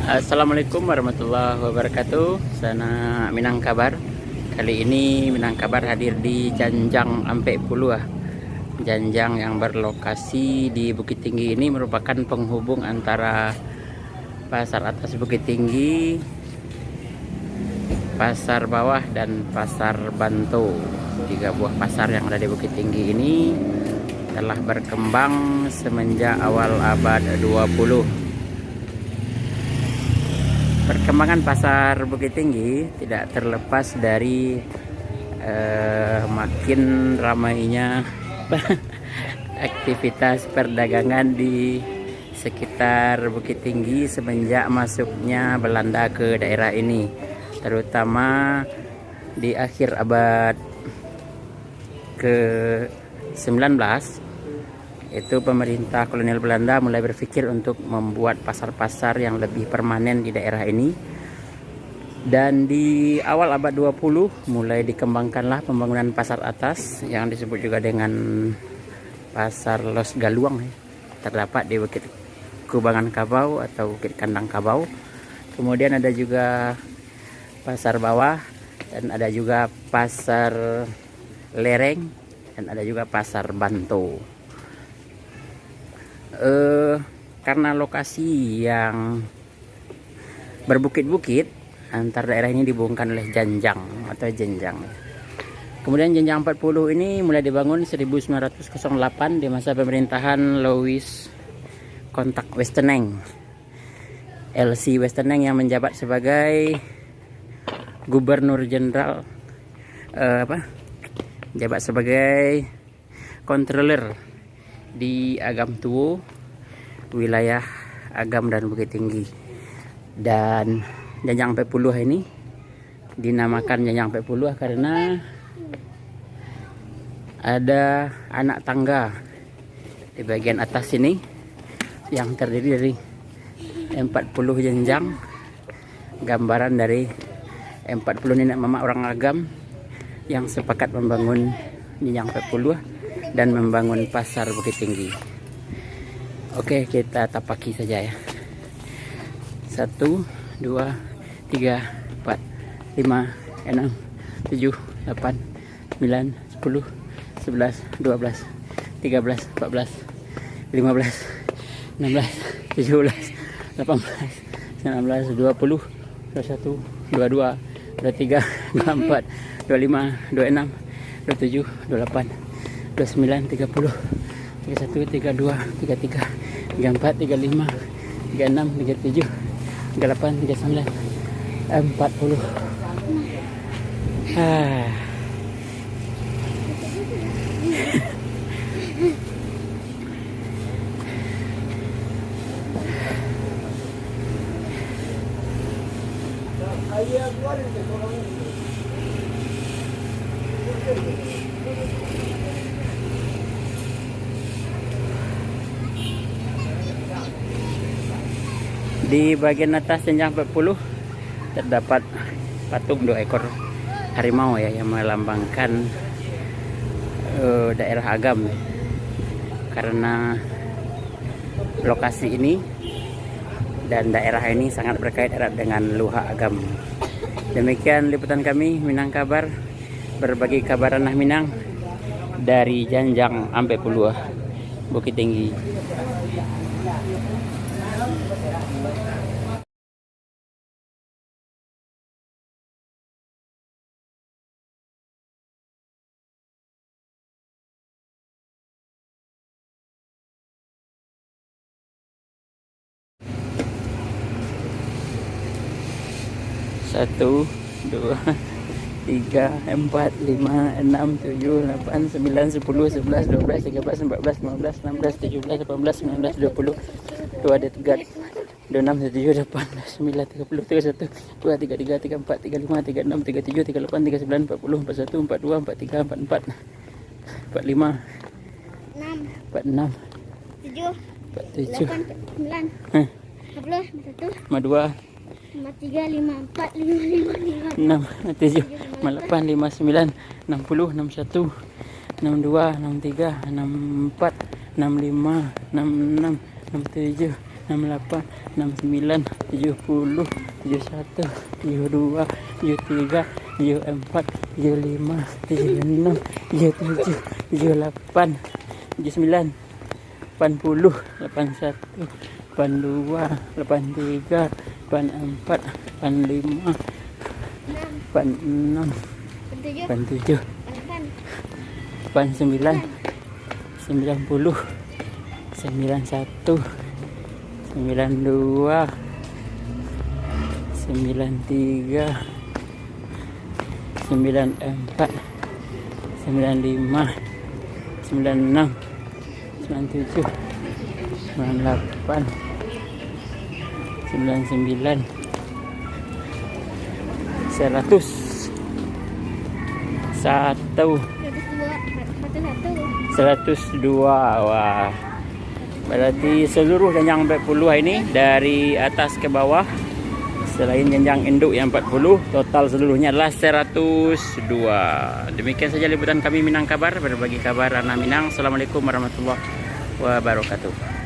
Assalamualaikum warahmatullahi wabarakatuh. Sana Minangkabar. Kali ini Minangkabar hadir di Janjang Ampe Puluh. Janjang yang berlokasi di Bukit Tinggi ini merupakan penghubung antara Pasar Atas Bukit Tinggi, Pasar Bawah, dan Pasar Banto. 3 buah pasar yang ada di Bukit Tinggi ini telah berkembang semenjak awal abad 20. Perkembangan pasar Bukit Tinggi tidak terlepas dari makin ramainya aktivitas perdagangan di sekitar Bukit Tinggi semenjak masuknya Belanda ke daerah ini, terutama di akhir abad ke-19. Itu pemerintah kolonial Belanda mulai berpikir untuk membuat pasar-pasar yang lebih permanen di daerah ini. Dan di awal abad 20 mulai dikembangkanlah pembangunan pasar atas yang disebut juga dengan Pasar Los Galuang, terdapat di Bukit Kubangan Kabau atau Bukit Kandang Kabau. Kemudian ada juga pasar bawah, dan ada juga pasar lereng, dan ada juga pasar Banto. Karena lokasi yang berbukit-bukit, antar daerah ini dihubungkan oleh janjang atau jenjang. Kemudian Janjang 40 ini mulai dibangun 1908 di masa pemerintahan Louis Kontak Westeneng, LC Westeneng, yang menjabat sebagai Gubernur Jenderal, menjabat sebagai Controller di Agam Tuwo, wilayah Agam dan Bukit Tinggi. Dan Janjang 40 ini dinamakan Janjang 40 karena ada anak tangga di bagian atas ini yang terdiri dari 40 jenjang, gambaran dari 40 nenek mama orang Agam yang sepakat membangun Janjang 40 dan membangun pasar Bukit Tinggi. Oke, kita tapaki saja ya. 1, 2, 3, 4, 5, 6, 7, 8, 9, 10, 11, 12, 13, 14, 15, 16, 17, 18, 19, 20, 21, 22, 23, 24, 25, 26, 27, 28, 29, 30, 31, 32, 33, 34, 35, 36, 37, 38, 39, 40. Di bagian atas Janjang 40 terdapat patung 2 ekor harimau ya, yang melambangkan daerah Agam. Karena lokasi ini dan daerah ini sangat berkait erat dengan luhak Agam. Demikian liputan kami Minangkabar, berbagi kabar ranah Minang dari Janjang Ampe Puluh, Bukit Tinggi. Satu, 2, 3, 4, 5, 6, 7, 8, 9, 10, 11, 12, 13, 14, 15, 16, 17, 18, 19, 20, 23, 26, 27, 28, 9, 30, 31, 2, 33, 34, 35, 36, 37, 38, 39, 40, 41, 42, 43, 44, 45, 46, 47, 8, 9, 10, 51, 53, 54, 55, 6, 7, 8, 59, 60, 61, 62, 63, 64, 65, 66, 67, 68, 69, 70, 71, 72, 73, 74, 75, 76, 77, 78, 79, 80, 81, 82, 83, 84, 85, 86, 87, 89, 90, 91, 92, 93, 94, 95, 96, 97, 98, 99, 100, 102. Wah, berarti seluruh jenjang 40 ini dari atas ke bawah, selain jenjang induk yang 40, total seluruhnya adalah 102. Demikian saja liputan kami Minang Kabar, berbagi kabar anak Minang. Assalamualaikum warahmatullahi wabarakatuh.